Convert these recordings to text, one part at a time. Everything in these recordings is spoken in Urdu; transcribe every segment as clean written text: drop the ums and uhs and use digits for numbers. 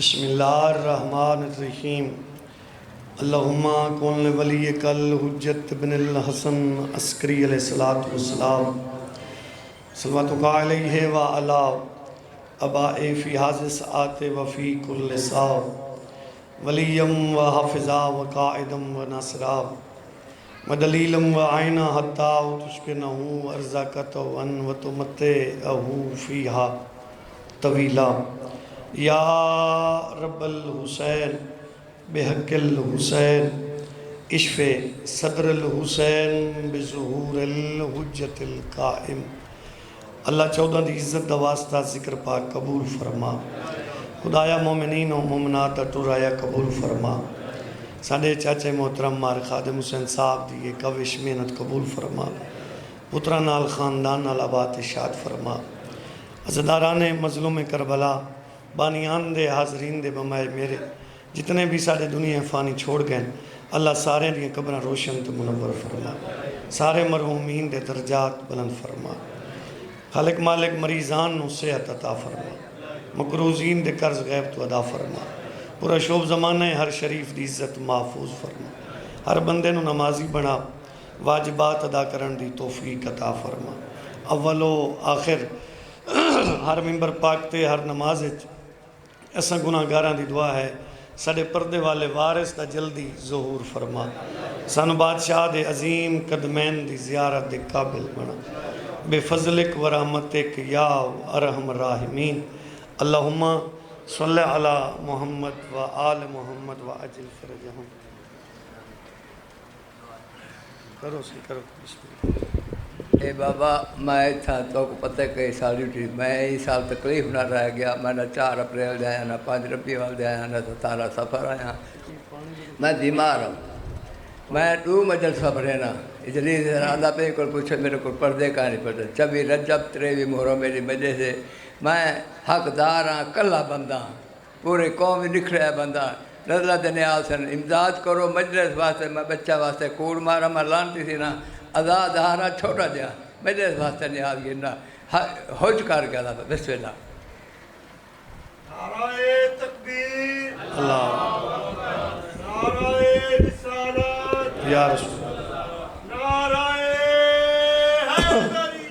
بسم اللہ الرحمن الرحیم اللہم کن لولیک الحجت بن الحسن عسکری علیہ السلام صلواتک علیہ وعلا اباء فی حاضر ساعت وفی کل ساع ولیم و حافظا و قائدم و ناصرا و دلیلم و عینا حتی تشکنہو ارزاکتون و تمتعہو فیہا طویلا یا رب الحسین بحق الحسین اشف صدر الحسین بظہور الحجت القائم۔ اللہ 14 دی عزت دا واسطہ ذکر پاک قبول فرما، خدایا مومنین و مومنات دا ٹرایا قبول فرما، ساڑھے چاچے محترم مار خادم حسین صاحب دی یہ کوش محنت قبول فرما، پترہ نال خاندان نال آباد اشاد فرما، عزداران مظلوم کربلا، بانیان دے حاضرین دے بمائے میرے جتنے بھی سارے دنیا فانی چھوڑ گئے اللہ سارے دیا قبرہ روشن تو منور فرما، سارے مرحومین دے درجات بلند فرما، خالق مالک مریضان نو صحت عطا فرما، مقروضین دے قرض غیب تو ادا فرما، پورا شوب زمانہ ہر شریف دی عزت محفوظ فرما، ہر بندے نو نمازی بنا، واجبات ادا کرن دی توفیق عطا فرما، اول و آخر ہر ممبر پاک تے ہر نماز ایسا گناہ گاراں دی دعا ہے ساڑے پردے والے وارث دا جلدی ظہور فرما، سانو بادشاہ دے عظیم قدمین دی زیارت دے قابل بنا، بے فضلک و رحمتک یا ارحم الراحمین۔ اللہم صلی علی محمد و آل محمد و عجل فرجہم۔ کرو سی کرو بسم اللہ۔ اے بابا میں تھا تو کو پتہ کہ سال اٹھی میں اس سال تکلیف نہ رہ گیا، میں نہ 4 اپریل دے آیا نہ 5 ربیع الاول دے آیا نہ 17 سفر آیا، میں بیمار ہوں، میں 2 مجلسہ پڑھنا اجلیس اللہ پہ کو پوچھے میرے کو پردے کا نہیں پڑھتا 26 رجب 23 محرم میری وجہ سے میں حقدار ہاں، کلا بندہ پورے قوم نکھڑیا بندہ نظرہ دینے آسن امداد کرو مجلس واسطے میں بچہ واسطے کوڑ مارا میں لانتی تھی نا آزاد ہارا چھوٹا دیا مجلس واسطے نیاز گرنا حج کر گیا تھا بسم اللہ۔ نعرہ تکبیر، اللہ نعرہ رسالت، یا رسول نعرہ حیدری،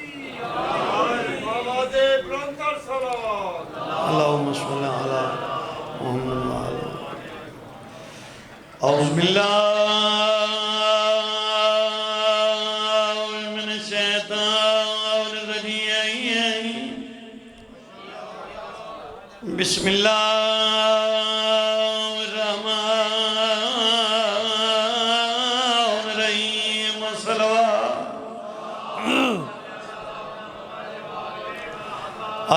آواز بلند اور صلوات۔ اللہم صلی علی محمد و آل محمد۔ اعوذ باللہ من الشیطان الرجیم، بسم اللہ الرحمن الرحیم، صلوات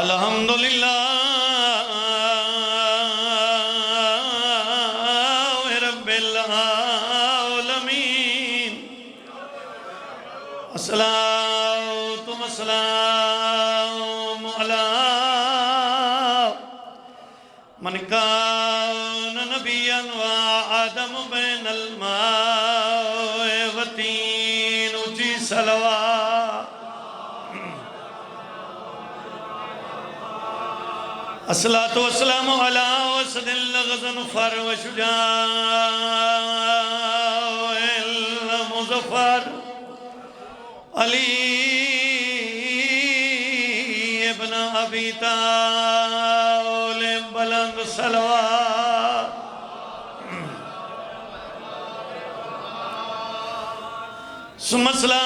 الحمدللہ رب العالمین، الصلاۃ والسلام علی من کان نبیا وآدم بین الماء والطین، اونچی صلوات۔ الصلاۃ والسلام علی وسد الغضنفر وشجاع المظفر علی ابن ابی طالب، بلند صلوات۔ ثم الصلاۃ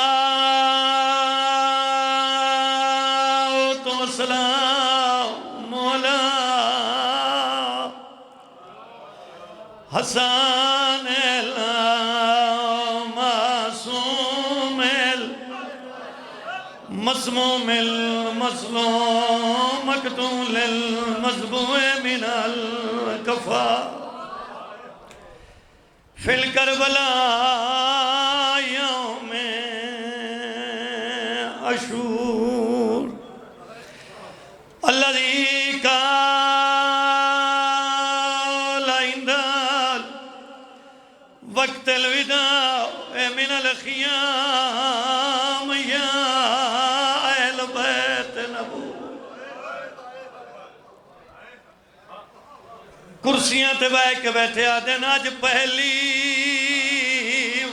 والسلام علی حسن المعصوم المسموم المظلوم مقتول المذبوح من الکفا فی الکربلاء یوم عاشور، الذی قال عند وقت الوداع من الخیام یا اہل بیت نبوت کرسیاں تے بہ کے بیٹھے آدن اج پہلی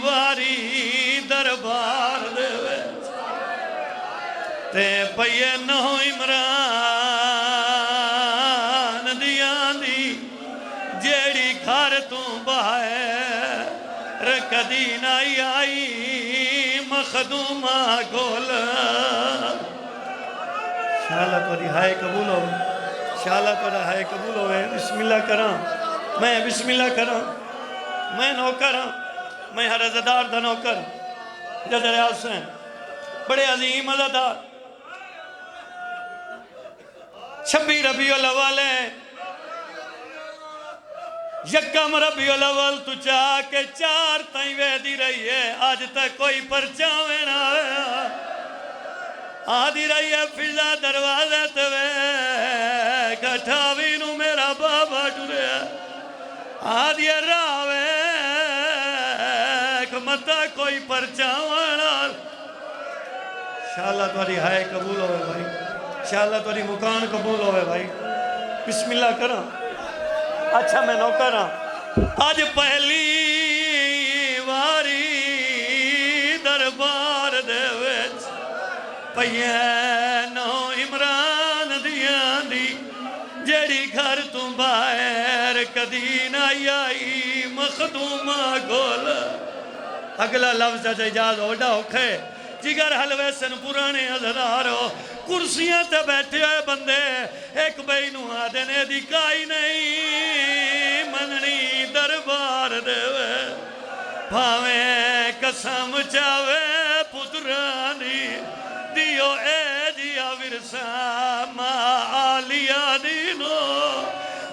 واری دربار دے وچ تے پئیے نو عمران دیاں دی جیڑی گھر تو باہر کدی نہ آئی مخدومہ گول شاءاللہ توڑی ہائے قبول ہو شاءاللہ توڑا ہائے قبول ہوئے بسم اللہ کراں میں بسم اللہ کراں میں نوکراں میں ہر عزدار دا نوکر جدر حسین بڑے عظیم عزدار 26 ربیع الاول ہے یکم ربیع الاول تو چاہ کے 4 تائیں ویدی رہی ہے آج تک کوئی پرچاویں نہ آیا آدھی رہی ہے فضا دروازے توے کٹھاوی نو میرا بابا ٹورے آدھی راوے کمتا کوئی پرچاوانا شاءاللہ تاری ہائے قبول ہوئے بھائی شاءاللہ تاری مکان قبول ہوئے بھائی بسم اللہ کرا اچھا میں نو کرا آج پہلی واری دربار دے وچ پئیے نو عمران دیاں دی جیڑی گھر تو باہر کدی نہ آئی مخدومہ گول اگلا لفظ اجاز اوڈا ہوکھے جگر حلوے سن پرانے عزدارو کرسیاں تے بیٹھے ہوئے بندے ایک بھائی نو آدھنے دی کائی نہیں مننی دربار دے بھاویں قسم چاوے پترانی دیو اے جیا ورسا ماں آلیا دینو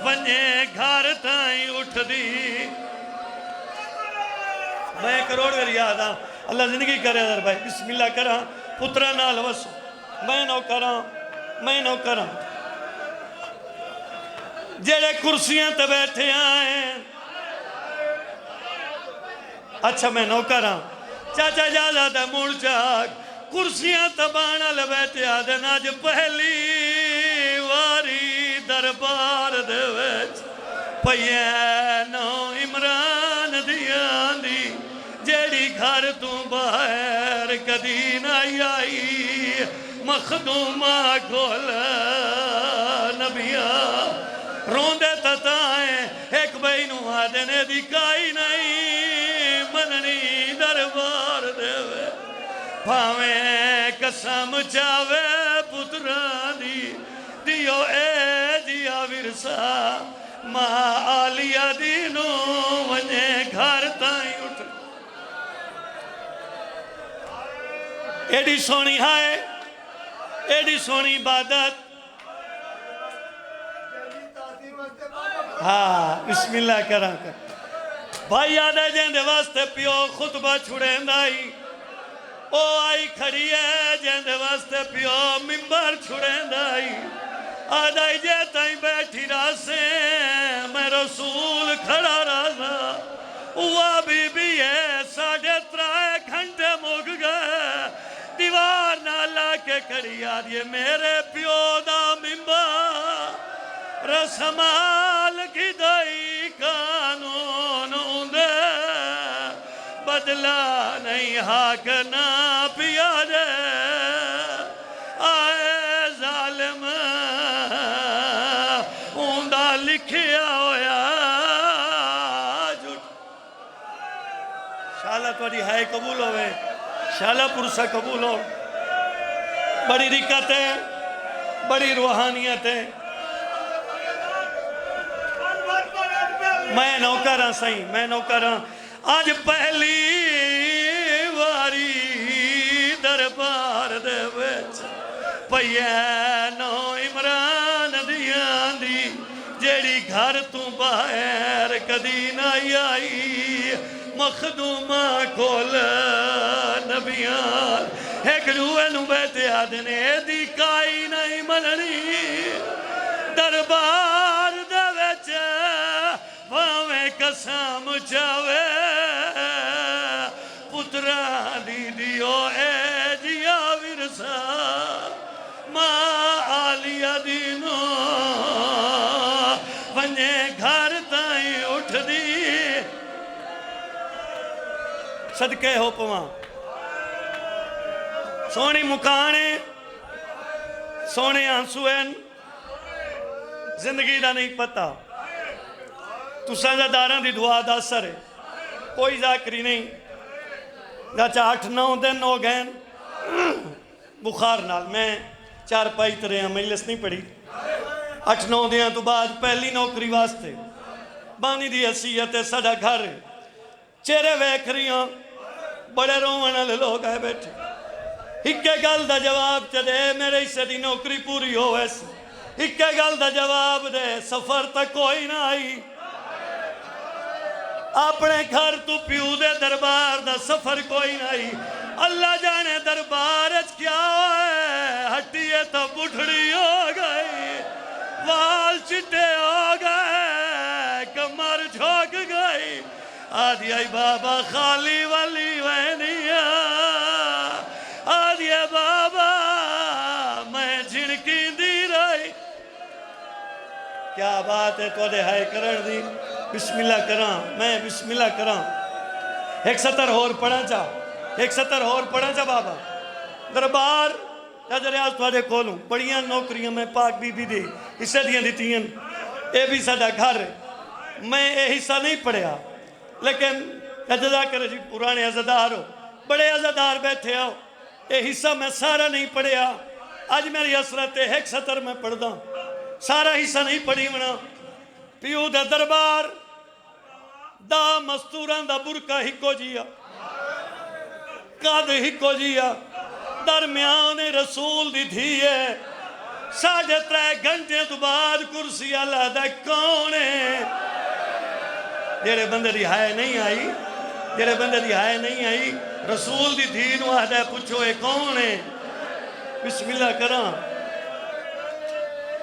ونجے گھر تائیں اٹھ دی میں کروڑ گر یاد ہاں اللہ زندگی کرے در بھائی بسم اللہ کراں پترہ نال وسو میں نو کراں جیڑے کرسیاں تے بیٹھے آئیں اچھا میں نو کراں چاچا جازہ تے موڑ چاک کرسیاں تبانا لبیٹے آدھن آج پہلی واری دربار دے وچ پئیے نو عمران دیاں دی جیڑی گھر تو باہر کدی نہ آئی مخدومہ گھول نبیاں روندے تتائیں ایک بھائی نو آدھنے دی کائی نہیں مننی دربار دے وچ بھاویں قسم چاوے پترانی دیو اے جیا ورسا ماں آلیا دینو ونجے گھر تائیں اٹھ ایڈی سونی ہائے ایڈی سونی عبادت ہاں بسم اللہ کراں کر بھائی آدھے جیندے واسطے پیو خطبہ چھڑیں دائی او آئی کھڑی ہے جیندے واسطے پیو ممبر چھڑیں دائی آدھائی جے تائیں بیٹھی راسے میں رسول کھڑا رازا ہوا بی بی ہے 3.5 گھنٹے مگ گئے دیوار نالا کے کھڑی آدھے میرے پیو دا ممبر رسمال کی دائی قانون اندے بدلا نہیں حق نہ پیا دے آئے ظالم اندہ لکھیا ہویا جھوٹ شاءاللہ توڑی ہائے قبول ہوئے شاءاللہ پرسہ قبول ہو بڑی رکت ہے بڑی روحانیت ہے میں نوکراں سائیں میں نوکراں آج پہلی واری دربار دے وچ پئیے نو عمران دیاں دی جیڑی گھر تو باہر کدی نہ آئی مخدومہ کھول نبیان ایک روئے نو بیٹھے آدھنے دی کائی نہیں مننی دربار دے وچ بھاویں قسم چاوے پترانی دیو اے جیا ورسا ماں آلیا دینو ونجے گھر تائیں اٹھ دی صدقے ہو پواں سونی مکانے سونے آنسوین زندگی دا نہیں پتا تو سجداراں دی دعا دا اثر ہے کوئی ذاکری نہیں چاچا 8-9 دن ہو گئے بخار نال میں 4 پائی ترے ہیں مجلس نہیں پڑھی 8-9 دن تو بعد پہلی نوکری واسطے بانی دی حیثیت ہے ساڈا گھر چہرے ویکھ رہی ہوں بڑے روون والے لوگ آئے بیٹھے ہکے گل دا جواب چدے میرے حصے دی نوکری پوری ہو ایسے ہکے گل دا جواب دے سفر تک کوئی نہ آئی اپنے گھر تو پیو دے دربار دا سفر کوئی نہ آئی اللہ جانے دربار کیا ہے ہٹیے تو بڑھڑی ہو گئی وال چٹے ہو گئے کمر جھوک گئی آدھی آئی بابا خالی والی وینیا آدھی بابا میں جھنکی دی رہی کیا بات ہے تو دے ہائے کرن دی بسم اللہ کراں میں بسم اللہ کراں 1 سطر اور پڑھا چاہ 1 سطر اور پڑھا چاہ بابا دربار حضر ریاض تو آدھے کھولوں بڑیاں نوکریاں میں پاک بی بی دی حصے دیاں دیتیاں اے بھی ساڈا گھر میں اے حصہ نہیں پڑھیا لیکن جزا کرے جی پرانے عزدار ہو بڑے عزدار بیٹھے ہو اے حصہ میں سارا نہیں پڑھیا آج میری حسرت ہے 1 سطر میں پڑھ دا سارا حصہ نہیں پڑھی منا پیو دا دربار دا مستوران دا برکا ہکو جیا قد ہکو جیا درمیان رسول دی تھی ہے 3.5 گھنٹے تو بعد کرسی اللہ دا کونے جیرے بندے دی ہائے نہیں آئی جیرے بندے دی ہائے نہیں آئی رسول دی دین واحدہ پوچھو اے کون ہے بسم اللہ کراں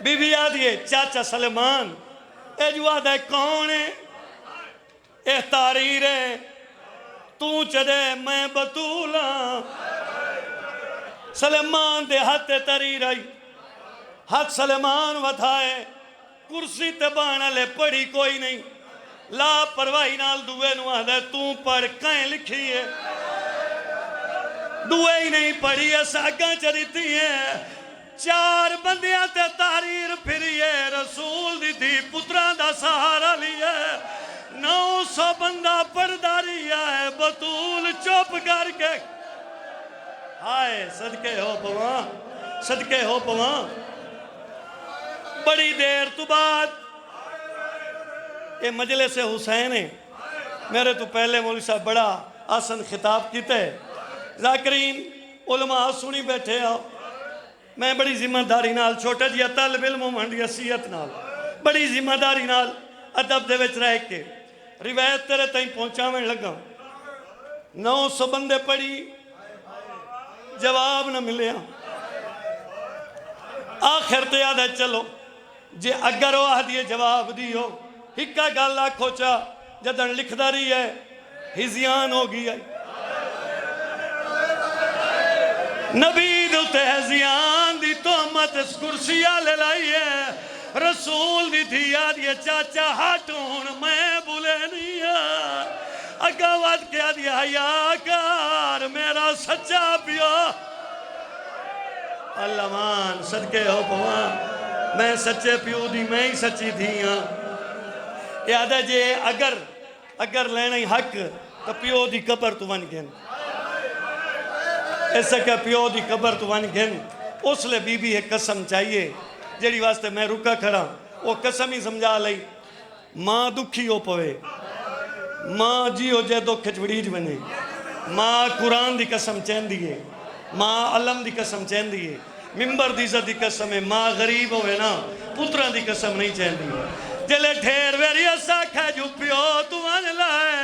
بی بی آدھیے چاچا سلیمان اے جو آدھے کون ہے اے تاریر ہے تو چدے میں بطولاں سلیمان دے ہاتھ تریر آئی ہاتھ سلیمان وتھائے کرسی تبانا لے پڑھی کوئی نہیں لا پرواہی نال دوے نو آدھے تو پڑھ کہیں لکھی ہے دوے ہی نہیں پڑھی ہے ساکاں چریتی ہیں 4 بندیاں تے تحریر پھریے رسول دی تھی پتران دا سہارا لیے 900 بندہ پرداری ہے بطول چوپ کر کے ہائے صدقے ہو پواں صدقے ہو پواں بڑی دیر تو بعد یہ مجلس حسین ہے میرے تو پہلے مولوی صاحب بڑا آسن خطاب کیتے ذاکرین علماء سنی بیٹھے ہو میں بڑی ذمہ داری نال چھوٹا جیا طالب علم منڈی حسیت نال بڑی ذمہ داری نال ادب دے وچ رہ کے روایت تیرے تائیں پہنچاویں لگا 900 بندے پڑھی جواب نہ ملیا آخر تے یاد ہے چلو جے اگر وہ آدھیے جواب دیو ہکا گل آکھو چا جدن لکھ داری ہے ہزیان ہو گئی ہے نبی دوتے ہزیان دی تہمت اس کرسی آلے لائی ہے رسول دی تھی یاد یہ چاچا ہاتھون میں بولے نہیں ہے اگاوات کیا دیا حیاکار میرا سچا پیو اللہ مان صدقے ہو پواں میں سچے پیو دی میں ہی سچی تھی ہاں یاد ہے جے اگر لینا ہی حق تو پیو دی قبر تو ون گن ایسا کہ پیو دی قبر تو ون گن اس لئے بی بی ایک قسم چاہیے جیڑی واسطے میں رکا کھڑا وہ قسم ہی سمجھا لئی ماں دکھی ہو پوے ماں جی ہو جائے دکھ چوڑیج بنے ماں قرآن دی قسم چین دیئے ماں علم دی قسم چین دیئے ممبر دی عزت دی قسم ہے ماں غریب ہوئے نا پتران دی قسم نہیں چین دیئے جلے ٹھیر ویری ایسا کھا جو پیو تو آنے لائے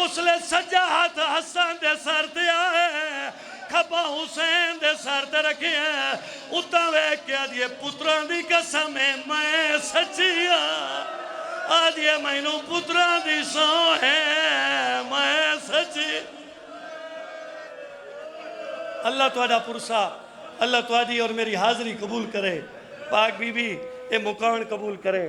اس لئے سجا ہاتھ حسن دے سر دے آئے کھپا حسین دے سر دے رکھے ہیں اتنا وے کیا دیئے پتران دی قسم ہے میں سچیا آدھیے میں نو پتران دی سو ہے میں سچی اللہ توڑا پرسا اللہ توڑی اور میری حاضری قبول کرے پاک بی بی اے مکان قبول کرے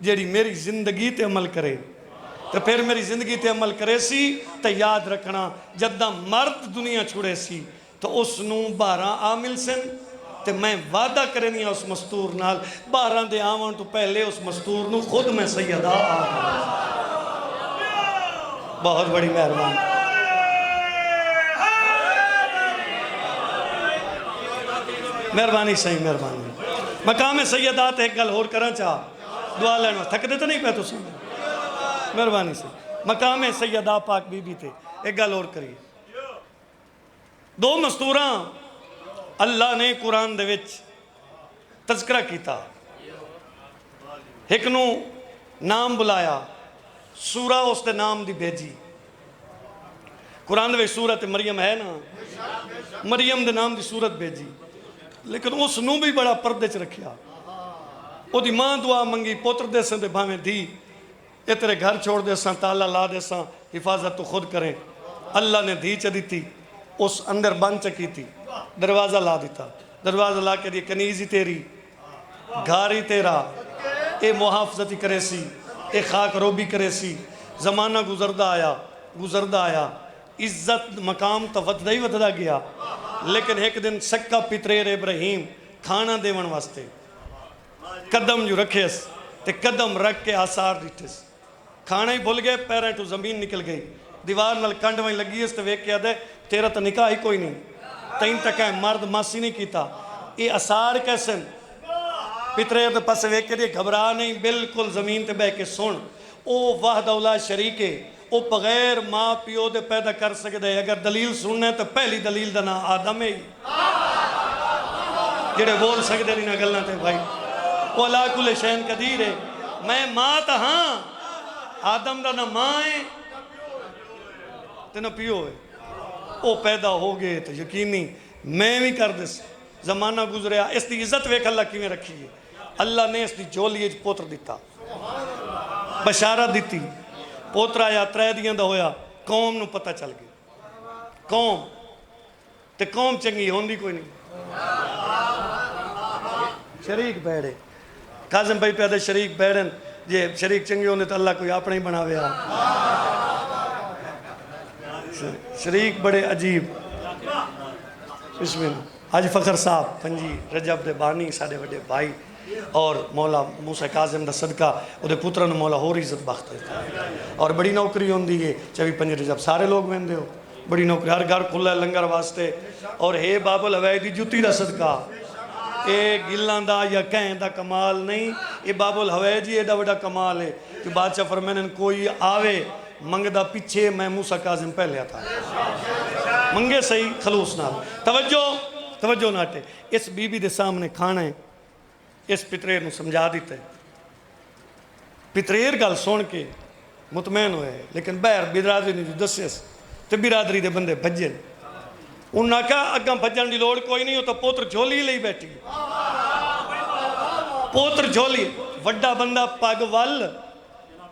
جیڑی میری زندگی تے عمل کرے تو پھر میری زندگی تے عمل کرے سی تو یاد رکھنا جدہ مرد دنیا چھوڑے سی تو اس نو 12 عامل سن تے میں وعدہ کرنی اس مستور نال 12 دے آوان تو پہلے اس مستور نو خود میں سیدہ بہت بڑی مہربانی مہربانی صحیح مہربانی مقام سیدات ایک گل اور کرنا چاہ دعا لینا تھک دیتے نہیں پہ تو سن مہربانی سے مقام سیدہ پاک بی بی تھے ایک گل اور کریے 2 مستوراں اللہ نے قرآن دے وچ تذکرہ کیتا ایک نو نام بلایا سورہ اس دے نام دی بھیجی قرآن دے وچ سورت مریم ہے نا مریم دے نام دی سورت بھیجی لیکن اس نو بھی بڑا پردے چ رکھیا او دی ماں دعا منگی پوتر دے سن دے بھاویں دی اے تیرے گھر چھوڑ دے ساں تالا لا دے ساں حفاظت تو خود کریں اللہ نے دی چ دیتی اس اندر بند چکی تھی دروازہ لا دیتا دروازہ لا کے دی کنیزی تیری گھاری تیرا اے محافظتی کرے سی اے خاک روبی کرے سی زمانہ گزردہ آیا عزت مقام تو ودہ ہی ودہ گیا لیکن ایک دن سکا پتریر ابراہیم کھانا دیون واسطے قدم جو رکھیس تے قدم رکھ کے آثار دیٹھس کھانا ہی بھول گئے پیریں تو زمین نکل گئی دیوار نل کنڈ وہیں لگی اس تے ویک کیا دے تیرا تو نکاح ہی کوئی نہیں تین تک ہے مرد ماسی نہیں کیتا یہ آثار کیسن پتریر دے پس ویک کے دے گھبرا نہیں بالکل زمین تے بے کے سن او وحدہ اولا شریکے او بغیر ماں پیو دے پیدا کر سکے دے اگر دلیل سننے تو پہلی دلیل دا نا آدم ہے جڑے بول سکتے نہیں نا گلنا تے بھائی وہ اللہ کل شین قدیر ہے میں ماں تا ہاں آدم دا نا ماں ہے تے نا پیو ہے او پیدا ہو گئے تو یقینی میں بھی کر دس زمانہ گزریا اس دی عزت ویک اللہ کی میں رکھی ہے اللہ نے اس دی جولی پوتر دیتا بشارت دیتی پوتر آیا 3 دیاں دا ہویا قوم نو پتہ چل گئی قوم تے قوم چنگی ہوندی کوئی نہیں شریک بیڑے کاظم بھائی پیادے شریک بیڑن جے شریک چنگی ہوندے تو اللہ کوئی اپنا ہی بنا ویا شریک بڑے عجیب بسم اللہ حاج فخر صاحب پنجی رجب دے بانی ساڑے بڑے بھائی اور مولا موسیٰ کاظم دا صدقہ او دے پترہ نے مولا ہور عزت بخت دیتا ہے اور بڑی نوکری ہوندی ہے 24 رجب سارے لوگ ویندے ہو بڑی نوکری ہر گھر کھلا ہے لنگر واسطے اور ہے باب الہوے دی جتی دا صدقہ اے گلان دا یا کہیں دا کمال نہیں اے باب الہوے جی اے دا بڑا کمال ہے کہ بادشاہ فرمینن کوئی آوے منگ دا پیچھے میں موسیٰ کاظم پہلے آتا منگے صحیح خلوص نال توجہ ناٹے اس بی بی دے سامنے کھانا ہے اس پتریر نو سمجھا دیتا ہے پتریر گل سن کے مطمئن ہوئے لیکن بہر برادری نے جو دسیس تو برادری دے بندے بھجن انہاں کہا اگاں بھجن دی لوڑ کوئی نہیں ہو تو پوتر جھولی لئی بیٹھی پوتر جھولی وڈا بندہ پاگ وال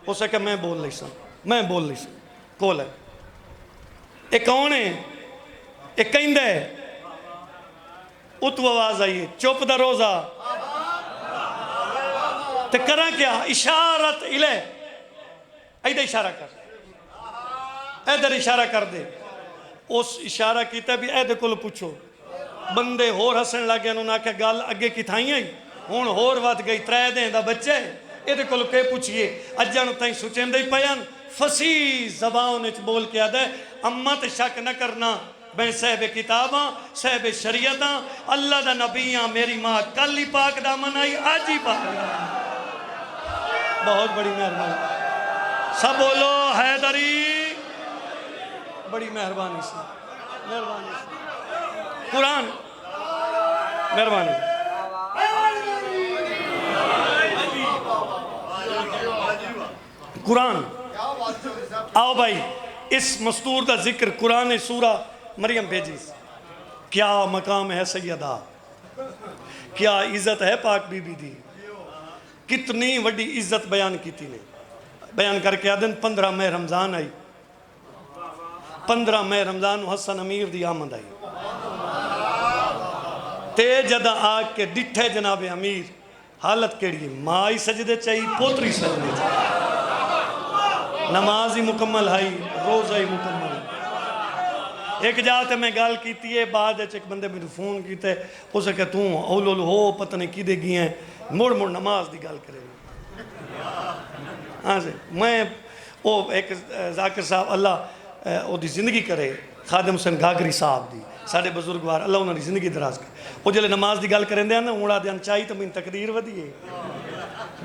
اسے کہ میں بول لئی سن کول ہے ایک کون ہے ایک کہیں دے اتو آواز آئیے چوپ دا روزہ تے کرا کیا اشارت الہ ایدہ اشارہ کر ایدر اشارہ کر دے اس اشارہ کیتا بھی ایدے کل پوچھو بندے ہور ہسن لگے انہوں نے کہا گال اگے کی تھائیں آئی ہون ہور وات گئی 3 دیں دا بچے ایدے کل کے پوچھئے اجانو تائیں سوچیں دے پیان فصیح زبان اچ بول کے آدھے امت شک نہ کرنا میں صاحب کتاباں صاحب شریعتاں اللہ دا نبیاں میری ماں کل ہی پاک دا منائی آج ہی پاک دا بہت بڑی مہربانی سب بولو حیدری بڑی مہربانی سے قرآن مہربانی قرآن آؤ بھائی اس مستور دا ذکر قرآن سورہ مریم بھیجی کیا مقام ہے سیدہ کیا عزت ہے پاک بی بی دی کتنی وڈی عزت بیان کی تھی نے بیان کر کے آدن 15 مئی رمضان آئی 15 مئی رمضان حسن امیر دی آمد آئی تے جدہ آگ کے ڈٹھے جناب امیر حالت کیڑی ہے؟ ماں ہی سجدے چاہیے، پوتری سجدے چاہیے، نماز ہی مکمل ہے، روزہ ہی مکمل ہے۔ ایک جاتے میں گال کیتی ہے، بعد ایک بندے میں فون کیتے ہے، اسے کہ توں اولو ہو پتہ نہیں کی دے گی ہیں، مڑ نماز دی گال کرے گا۔ ہاں جی، میں وہ ایک ذاکر صاحب اللہ وہ دی زندگی کرے، خادم حسین گاگری صاحب دی، ساڑھے بزرگوار اللہ انہوں نے زندگی دراز کرے، وہ جلے نماز دی گال کریں دیا نا، اوڑا دیان چاہی تو میں تقدیر ودی ہے،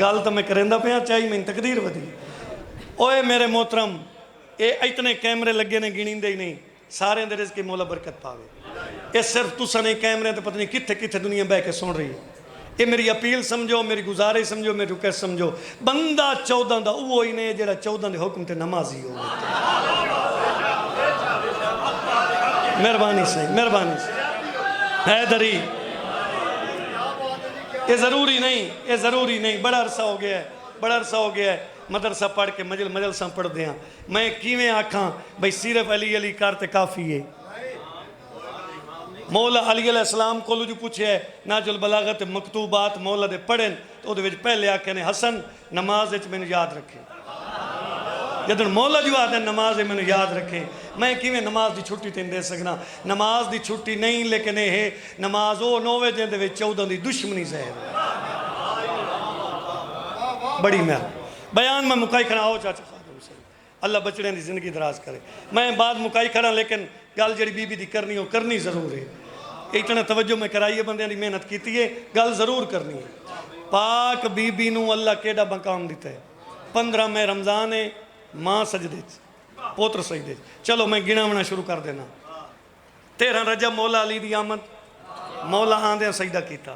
گال تو میں کریں دا پہ چاہی میں تقدیر ودی ہے۔ اوے میرے محترم، اے اتنے کیمرے لگے نے گنین دے ہی نہیں، سارے اندر رزق کی مولا برکت پاوے۔ یہ صرف تُسا نہیں کیمرے تے پتہ نہیں کتھے کتھے دنیا بہ کے سن رہی ہے۔ یہ میری اپیل سمجھو، میری گزارش سمجھو، میری ریکویسٹ سمجھو، بندہ 14 دا وہ ہی نہیں جڑا 14 دے حکم تے نمازی ہو۔ مہربانی سے، مہربانی سے، حیدری، یہ ضروری نہیں، یہ ضروری نہیں، بڑا عرصہ ہو گیا ہے، بڑا عرصہ ہو گیا ہے مدرسہ پڑھ کے مجلسہ پڑھ دیاں، میں کیویں آکھاں بھئی صرف علی علی کرتے کافی ہے۔ مولا علی علیہ السلام کو جو پوچھے ہے ناج البلاغت مکتوبات مولا دے پڑھیں تو دے وچ پہلے آکھے نے حسن نماز وچ میں یاد رکھے، جدن مولا جو آدھے نماز میں یاد رکھے، میں کیویں نماز دی چھٹی تین دے سکنا؟ نماز دی چھٹی نہیں، لیکن یہ نماز وہ 9 دن دے 14 دی دشمنی زہر ہے۔ بڑی مہر بیان میں مکائی کھڑا ہو چاچا خادم حسین، اللہ بچڑے دی زندگی دراز کرے۔ میں بعد مکائی کھڑا لیکن گل جڑی بی بی دی کرنی ہو کرنی ضرور ہے، اتنا توجہ میں کرائیے، بندے دی محنت کیتی ہے، گل ضرور کرنی ہے۔ پاک بی بی نو اللہ کیڑا مقام دیتا ہے۔ 15 میں رمضان ہے، ماں سجدے پوتر سجدے۔ چلو میں گنا ہونا شروع کر دینا۔ 13 رجب مولا علی دی آمد، مولا آندیاں سجدہ کیتا۔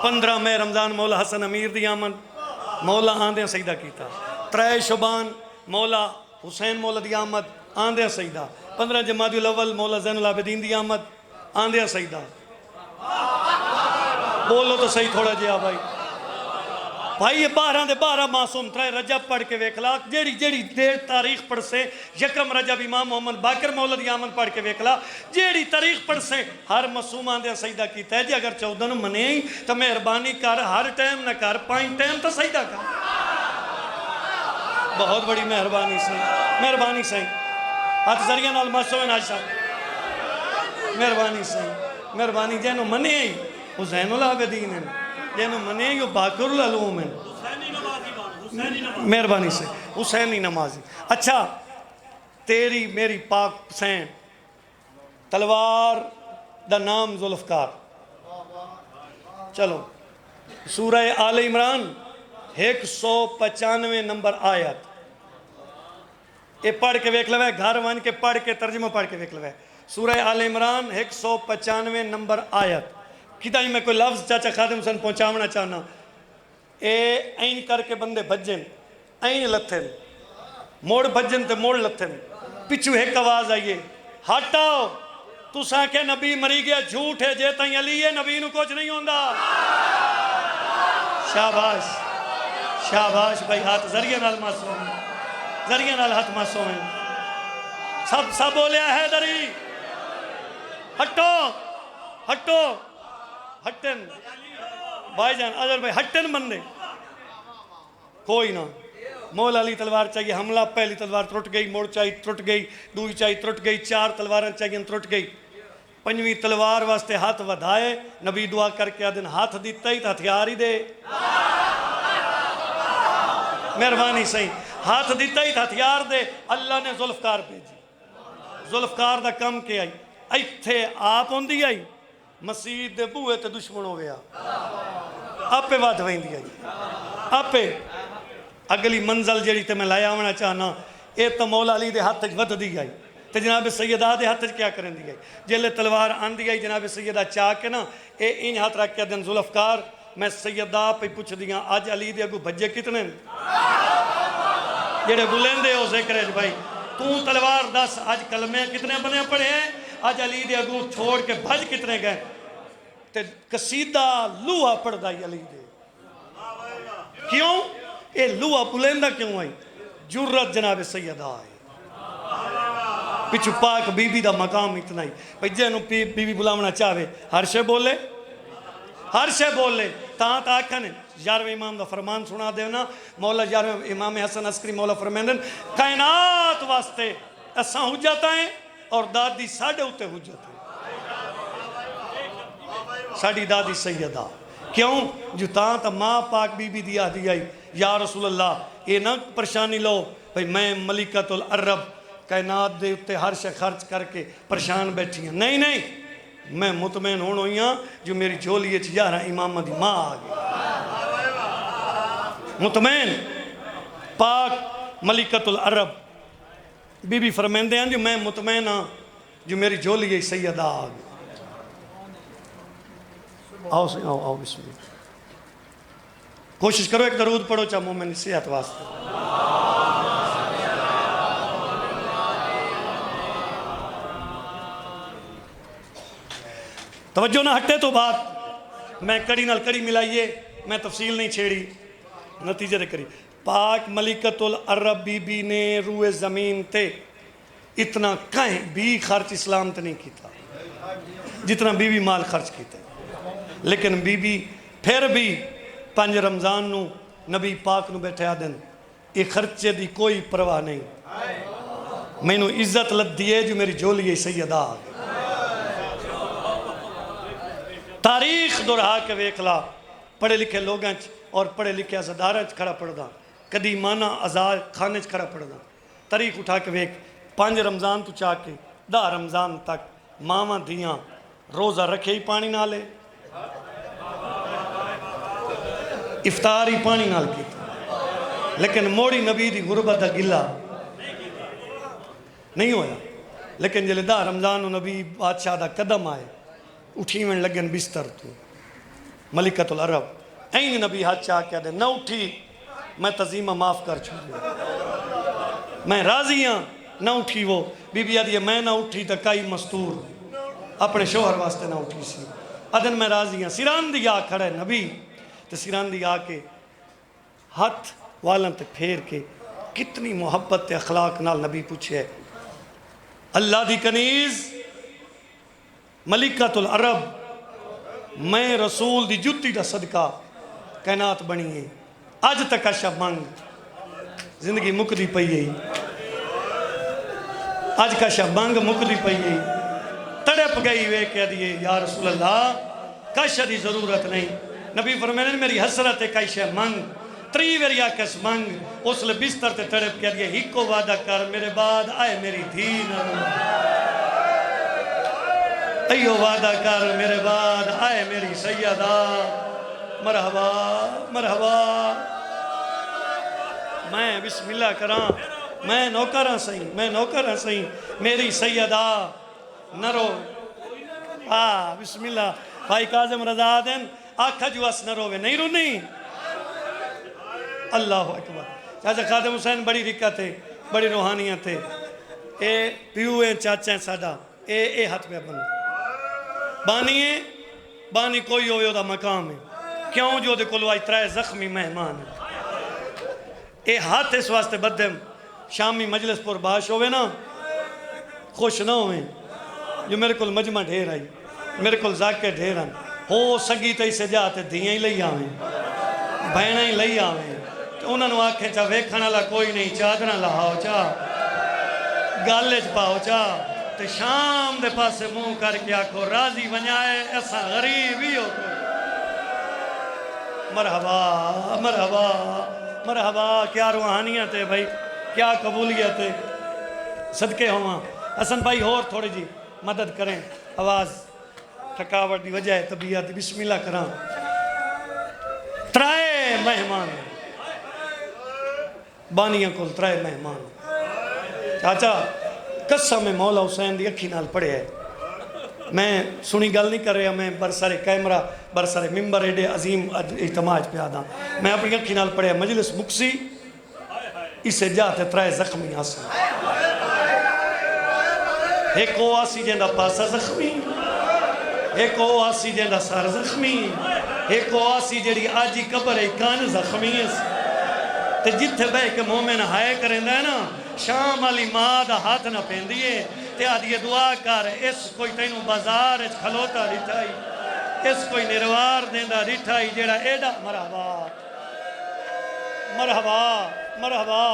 15 میں رمضان مولا حسن امیر دی آمد، مولا آندیاں سجدہ کیتا۔ 3 شعبان مولا حسین مولا دی آمد، آندیاں سجدہ۔ 15 جمادی الاول مولا زین العابدین دی آمد، آندیاں سجدہ۔ بولو تو صحیح تھوڑا جیا بھائی۔ بھائی یہ 12 دے 12 معصوم 3 رجب پڑھ کے ویکھلا، جیڑی دیر تاریخ پڑھ سے، یکم رجب امام محمد باقر مولا دی آمد پڑھ کے ویکھلا، جیڑی تاریخ پڑھ سے ہر معصوم آندے سجدہ کیتا ہے۔ جی اگر 14 نو منے ہی تو مہربانی کر ہر ٹائم نہ کر، 5 ٹائم تو سجدہ کر۔ بہت بڑی مہربانی سے، مہربانی سے ہاتھ ذریعہ نال معصوم ناشا، مہربانی سے، مہربانی جنوں منے ہی حسین العابدین ہیں، جنہوں منے ہی باقر العلوم ہیں، مہربانی سے حسینی نمازی۔ اچھا تیری میری پاک حسین تلوار دا نام ذوالفقار۔ چلو سورہ آل عمران 195 نمبر آیت، یہ پڑھ کے ویکھ لوے، گھر وان کے پڑھ کے ترجمہ پڑھ کے ویکھ لوے۔ سورہ آل عمران 195 نمبر آیت، کتا ہی میں کوئی لفظ چاچا خادم حسین پہنچاونا چاہنا، اے این کر کے بندے بھجن، این لتھن، موڑ بھجن تے موڑ لتھن، پچھو ایک آواز آئیے، ہٹاؤ تو ساکے نبی مری گیا، جھوٹ ہے، جیتا ہی علی ہے، نبی نو کچھ نہیں ہوندہ۔ شاباش شاباش بھائی، ہاتھ ذریعہ نال معصوم ہیں، ذریعہ نال ہاتھ معصوم ہیں۔ سب بولیا ہے دری، ہٹو ہٹو ہٹن بھائی جان، اجل بھائی ہٹن بندے کوئی نہ۔ مولا علی تلوار چاہیے، حملہ پہلی تلوار ٹرٹ گئی، موڑ چاہیے ٹرٹ گئی، دوئی چاہیے ٹرٹ گئی، 4 تلواریں چاہیے ٹرٹ گئی، 5ویں تلوار واسطے ہاتھ ودھائے، نبی دعا کر کے آدن ہاتھ دیتا ہی تو ہتھیار ہی دے، مہربانی صحیح، ہاتھ دیتا ہی تو ہتھیار دے۔ اللہ نے ذوالفقار بھیجی، ذوالفقار دا کم کے آئی، ایتھے آپ ہوندی آئی، مسیح دے بوئے تے دشمن ہو گیا، آپ واد وہیں دی آئی، آپ اگلی منزل جیڑی تے میں لایا ہونا چاہنا، اے تو مولا علی دے ہاتھ ود دی آئی، تے جناب سیدہ دے ہاتھ کیا کریں دی آئی، جیلے تلوار آن دی آئی جناب سیدہ چاہ کے نا، اے ان ہاتھ رکھ کے دن ذوالفقار، میں سیدہ پہ پوچھ دیاں آج علی دے اگو بھجے کتنے جیڑے بلندے ہو ذکر بھائی، تو تلوار 10 آج کلمے کتنے بنے پڑے ہیں، آج علی دے اگو چھوڑ کے بھج کتنے گئے، تے قصیدہ لوہا پڑھ دائی علی دے، کیوں؟ اے لوہا بلندہ کیوں آئی؟ جرت جناب سیدہ آئی، پچھو پاک بی بی دا مقام اتنا ہی، بھئی جنہوں بی بی بلاونا چاہوے ہر شے بولے، ہر شے بولے، تاں آکھنے 11ویں امام دا فرمان سنا دینا مولا 11ویں امام حسن عسکری مولا فرمیندن کائنات واسطے اساں حجت ہیں اور دادی ساڑھے ہوتے حجت ہیں ساڑھی دادی سیدہ کیوں جو تا ماں پاک بی بی دیا دیا یا رسول اللہ یہ نہ پریشانی لو بھئی میں ملکۃ العرب کائنات دے اتے ہر شے خرچ کر کے پریشان بیٹھی ہیں نہیں میں مطمئن ہون ہوئی ہاں جو میری جھولی 11 امام دی ماں آگئی مطمئن پاک ملکۃ العرب بی بی فرمیندے ہیں جو میں مطمئن ہاں جو میری جھولی سیدہ آگئی آؤ بسم اللہ کوشش کرو ایک درود پڑھو چاہ مومن صحت واسطے توجہ نہ ہٹے تو بات میں کڑی نال کڑی ملائیے میں تفصیل نہیں چھیڑی نتیجے دے کری پاک ملکۃ العرب بی بی نے روئے زمین تے اتنا کہیں بھی خرچ اسلام تے نہیں کیتا جتنا بی بی مال خرچ کیتا لیکن بی بی پھر بھی 5 رمضان نو نبی پاک نو بیٹھے آدن یہ خرچے دی کوئی پرواہ نہیں میں نو عزت لد دیئے جو میری جھولی سیدہ تاریخ دورہا کے ویکلا پڑھے لکھے لوگاں اور پڑھے لکھے ازداراں کھڑا پڑھ دا کدی مانا ازار کھانے کھڑا پڑھ دا تاریخ اٹھا کے ویک 5 رمضان تو چاہ کے 10 رمضان تک ماما دیاں روزہ رکھے ہی پانی نہ لے افطار ہی پانی نال کی لیکن موڑی نبی دی غربت دا گلہ نہیں ہویا لیکن جلے 10 رمضان نبی بادشاہ دا قدم آئے اٹھی میں لگن بستر تو ملکۃ العرب این نبی ہاتھ چاہ کیا دے نہ اٹھی میں تزیمہ معاف کر چھوڑے میں راضی ہاں نہ اٹھی وہ بی بی آدھی میں نہ اٹھی تا کئی مستور اپنے شوہر واسطے نہ اٹھی سی ادن میں راضی ہاں سیران دی آ کھڑے نبی تو سیران دی آ کے ہاتھ والن تے پھیر کے کتنی محبت تے اخلاق نال نبی پوچھے اللہ دی کنیز ملکۃ العرب میں رسول دی جتی دا صدقہ کائنات بنی ہے آج تک اشا منگ زندگی مکدی پئی ہے آج کا شا منگ مکدی پئی ہے تڑپ گئی وے کہہ دیئے یا رسول اللہ کاشا دی ضرورت نہیں نبی فرمائے میری حسرت ہے کاشا منگ 3 وریا کس منگ اس لئے بستر تے تڑپ کہہ دیئے ہکو وعدہ کر میرے بعد آئے میری دین ایو وعدہ کر میرے بعد آئے میری سیدہ مرحبا مرحبا میں بسم اللہ کراں میں نوکراں سہی میری سیدہ نرو بسم اللہ بھائی کاظم رضا دن آکھا جو اس نرو میں نہیں رونی اللہ اکبر چاچا خادم حسین بڑی رکت ہے بڑی روحانیت ہے اے پیو ہیں چاچا ہیں ساڑا اے ہاتھ میں بند بانی کوئی ہوئے دا مقام ہے کیوں جو دے کلو آئی 3 زخمی مہمان ہے اے ہاتھ اس واسطے بدم شامی مجلس پر باش ہوئے نا خوش نہ ہوئے جو میرے کل مجمع ڈھیر آئی میرے کل ذاکر ڈھیر آئی ہو سگی تے سے جاتے دھیاں ہی لئی آویں بہنیں ہی لئی آویں تو انہوں نے آکھیں چاہ ویکھنا لا کوئی نہیں چادرہ لہاؤ چاہ گالج پاؤ چاہ تے شام دے پاس سے منہ کر کے آکھو راضی بنائے ایسا غریب ہی ہو مرحبا مرحبا مرحبا کیا روحانیت ہے بھائی کیا قبولیت ہے صدقے ہوا حسن بھائی اور تھوڑی جی مدد کریں آواز تھکاوٹ دی وجہ ہے طبیعت بسم اللہ کران 3 مہمان بانیاں کل 3 مہمان چاچا قسم میں مولا حسین دی اکھی نال پڑے ہے میں سنی گل نہیں کر رہا میں برسر کیمرہ برسر ممبر ایڈے عظیم اجتماع پہ آدھا میں اپنی اکھی نال پڑے مجلس مکسی اسے جاتے 3 زخمی آسان ایک او آسی جیندہ پاسا زخمی ایک او آسی جیندہ سار زخمی ایک او آسی جیڑی آجی قبر کان زخمی تے جتھے بے کے مومن ہائے کریں دے نا شام علی ماں دا ہاتھ نہ پہن دیئے تے آدھیے دعا کر اس کوئی تینوں بازار اچھ کھلوتا دیتائی اس کوئی نروار دیندہ ریٹھا ہی جیڑا ایڈا مرحبا مرحبا مرحبا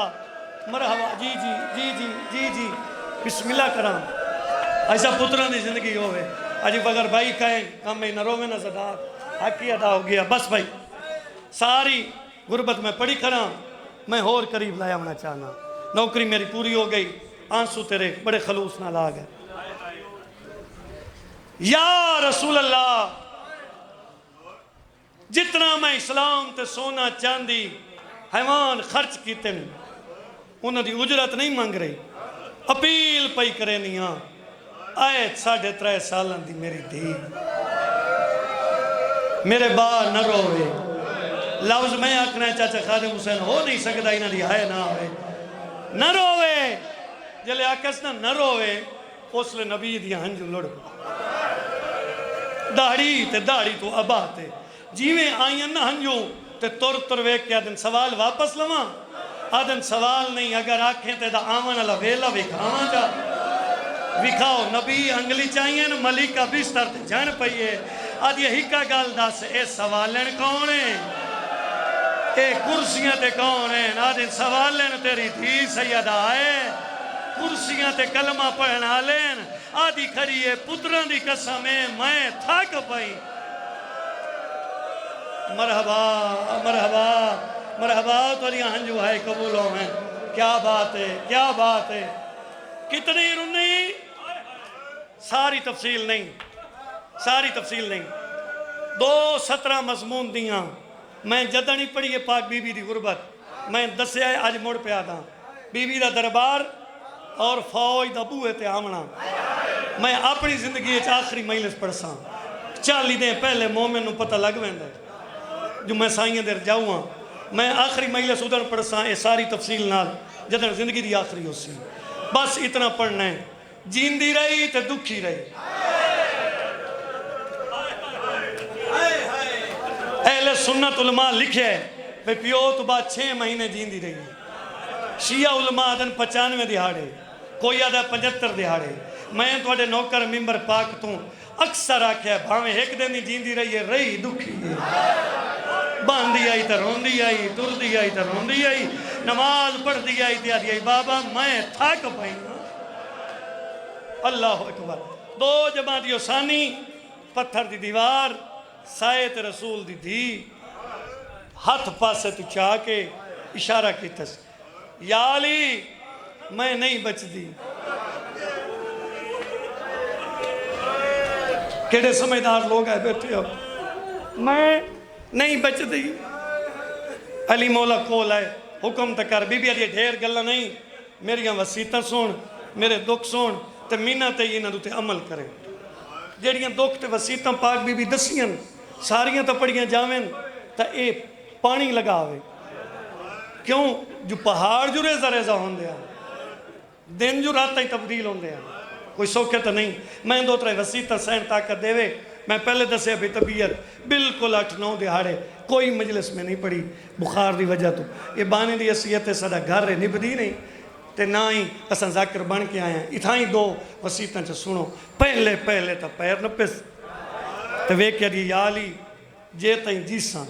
مرحبا جی جی جی جی جی جی بسم اللہ کرام ایسا پتران دی زندگی ہوئے عجیب اگر بھائی کہیں کام میں نہ روے نہ زداد حقی ادا ہو گیا بس بھائی ساری غربت میں پڑی کرام میں اور قریب لایا ہونا چاہنا نوکری میری پوری ہو گئی آنسو تیرے بڑے خلوص نہ لا گئے یا رسول اللہ جتنا میں اسلام تے سونا چاندی حیوان خرچ کیتے ہیں انہوں دی اجرت نہیں مانگ رہی اپیل پئی کرے نہیں ہاں آئے 3.5 سالان دی میری دھی میرے باہر نہ روے لفظ میں آکھنا ہے چاچا خادم حسین ہو نہیں سکتا انہوں دی آئے نہ ہوئے نہ روے جلے آکسنا نہ روے اس لئے نبی دیا ہنجو لڑ داڑھی تے داڑھی تو ابا تے جیویں آئیں نہ ہنجو تے تر ویک کے آدن سوال واپس لما آدن سوال نہیں اگر آنکھیں تے دا آمان اللہ ویلا وکھاواں جا وکھاؤ نبی انگلی چاہیے نا ملکہ بستر تے جان پئیے آدھ یہ ہکا گال دا سے اے سوالن کون ہیں اے کرسیاں تے کون ہیں آدھن سوالن تیری تھی سیدہ آئے کرسیاں تے کلمہ پڑھنا لین آدھی کھڑیے پتران دی قسمیں میں تھاک پائی مرحبا مرحبا مرحبا تو لیا ہنجو ہے قبولوں میں کیا بات ہے کیا بات ہے کتنی رنی ساری تفصیل نہیں 2:17 مضمون دیاں میں جدہ نہیں پڑھی ہے پاک بی بی دی غربت میں دسیا ہے آج موڑ پہ آتا بی بی دا دربار اور فوج دا بوئے تے آمنا میں اپنی زندگی آخری مجلس پڑھساں 40 دن پہلے مومن نو پتہ لگ ویندہ جو میں سائیں دیر جاؤں میں آخری مجلس ادھر پڑھساں اے ساری تفصیل نال جدھر زندگی دی آخری ہو سی بس اتنا پڑھنا ہے جیندی رہی تے دکھی رہی اہل سنت علماء لکھے پہ پیو تو بعد 6 مہینے جیندی رہی شیعہ علماء آدن 95 دہاڑے کوئی آدھا 75 دہاڑے میں توڑے نوکر ممبر پاک تو اکثر آکھیا ہے بھاویں ایک دن ہی جیندی رہی ہے رہی دکھی ہے باندھی آئی تا روندی آئی تردی آئی تا روندی آئی نماز پڑھ دی آئی تھی آئی بابا میں تھاک پائی اللہ اکبر 2 جماعتیوں ثانی پتھر دی دیوار سائت رسول دی دی ہاتھ پاسے تو چاہ کے اشارہ کی تس یا علی میں نہیں بچ دی کیڑے سمجھدار لوگ آئے بیٹھے ہو میں نہیں بچ دی علی مولا کول آئے حکم تکر بی بی آدھی ڈھیر گلہ نہیں میری وسیطہ سون میرے دکھ سون تے مینہ تے یہ نہ دوتے عمل کریں جیڑیاں دکھ تے وسیطہ پاک بی بی دسیاں ساریاں تا پڑیاں جاویں تا اے پانی لگا ہوئے کیوں جو پہاڑ جو ریزہ ریزہ ہون دیا دن جو رات تھی تبدیل ہون دیا کوئی سوکھے تو نہیں میں 2-3 وسیطہ سین طاقت دے وے میں پہلے دسے بھی طبیعت بالکل 8-9 دہاڑے کوئی مجلس میں نہیں پڑی بخار دی وجہ تو یہ بانے دی حیثیت ہے سڑا گھر نبدی نہیں تے نہ ہی اساں ذاکر بن کے آئے ہیں اتھائیں 2 وسیطہ چا سنو پہلے تا پیر نپس تے وے کیا دی یا علی جے تائیں جیساں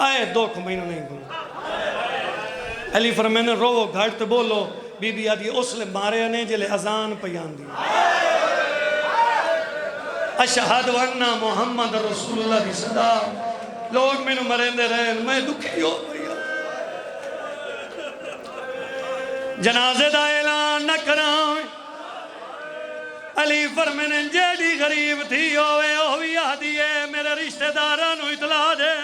آئے 2 مہینوں نہیں بولو علی فرمینے رو گھاٹ تے بولو بی بی آدھی اس لے مارے نے جلے اذان پیان دی اشہد واننا محمد رسول اللہ دی صدا لوگ میں نو مرندے رہے میں دکھی ہو بھئیا جنازے دا اعلان نہ کرائیں علی فرمینے جیڑی غریب تھی ہوئے ہوئی آدھی ہے میرے رشتہ دارانو اطلاع دے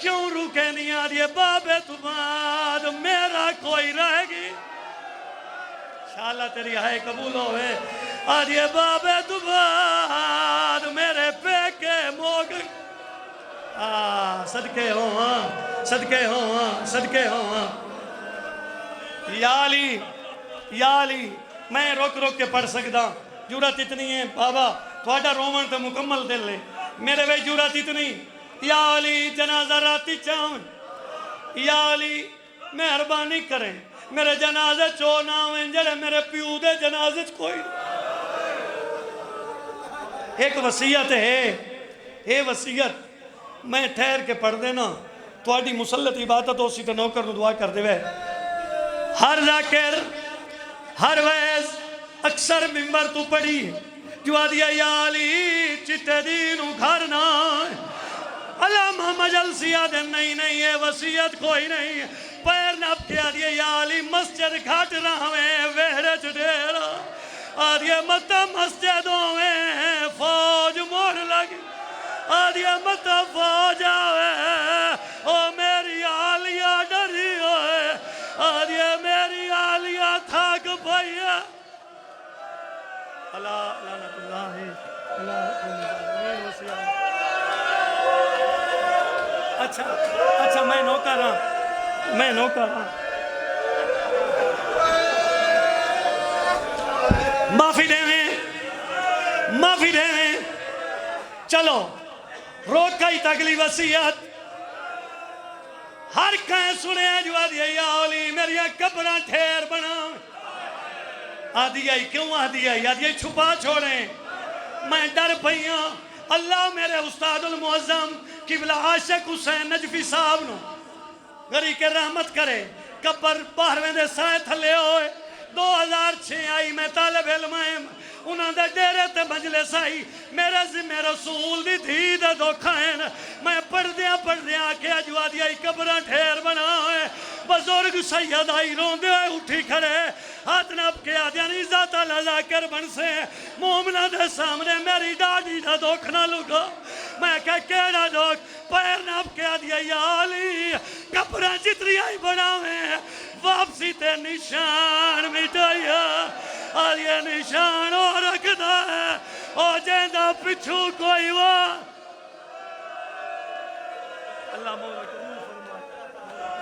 کیوں روکے نہیں آدھی بابے تو بعد میرا کوئی رہ گی شاءاللہ تیری آئے قبول ہوئے آدھی بابے تو بعد میرے پیکے موگ صدقے ہوں یا علی میں روک کے پڑھ سکتا جورت اتنی ہے بابا تھوڑا رومن تے مکمل دل لے میرے بھائی جورت اتنی یا علی جنازہ راتی چاہوں یا علی مہربانی کریں میرے جنازے چو نہ ہوئیں جڑے میرے پیو دے جنازے کوئی ایک وصیت ہے اے وصیت میں ٹھہر کے پڑھ دینا تواڈی مسلط عبادت ہو سی تے نوکر نو دعا کر دے وے ہر ذاکر ہر ویز اکثر ممبر تو پڑھی جو آدیا یا علی چٹے دینو گھرنا علامہ مجلسی آدھے نہیں نہیں یہ وصیت کوئی نہیں پیر نب کے آدھے یا علی مسجد گھٹ رہا میں وہرے چڑیرا آدھے مطا مسجدوں میں فوج موڑ لگی آدھے مطا فوج آوے او میری آلیہ ڈری ہوئے آدھے میری آلیہ تھاک بھائیا اللہ لعنت اللہ اچھا میں نوکر ہاں معافی دے میں چلو روک کئی تگلی وصیت ہر کہیں سنے جو آدھی یا اولی میری قبرہ ٹھیر بنا آدھی آئی کیوں آدھی آئی چھپا چھوڑیں میں ڈر پہیاں اللہ میرے استاد المعظم قبلہ عاشق حسین نجفی صاحب نو گری کے رحمت کرے قبر باہرویں دے سائے تھلے ہوئے 2006 آئی میں طالب علم انہاں دے ڈیرے تے مجلس آئی میرے ذمہ رسول دی دھی دے دکھائیں میں پڑھ دیا کہ اجوا دیا قبرہ ٹھیر بنا ہوئے بزرگ سید آئی رون دے اٹھی کھڑے ہاتھ نب کے آدھیا نہیں ذاتا لذاکر بن سے مومنہ دے سامنے میری ڈاڈی دا دکھ نہ لگا میں کہنا دکھ پیر نب کے آدھیا یا علی قبرہ جتری آئی بنا ہوئے واپسی تے نشان مٹایا اور یہ نشان اور رکھتا ہے اور جیندہ پچھو کوئی وہ اللہ مولا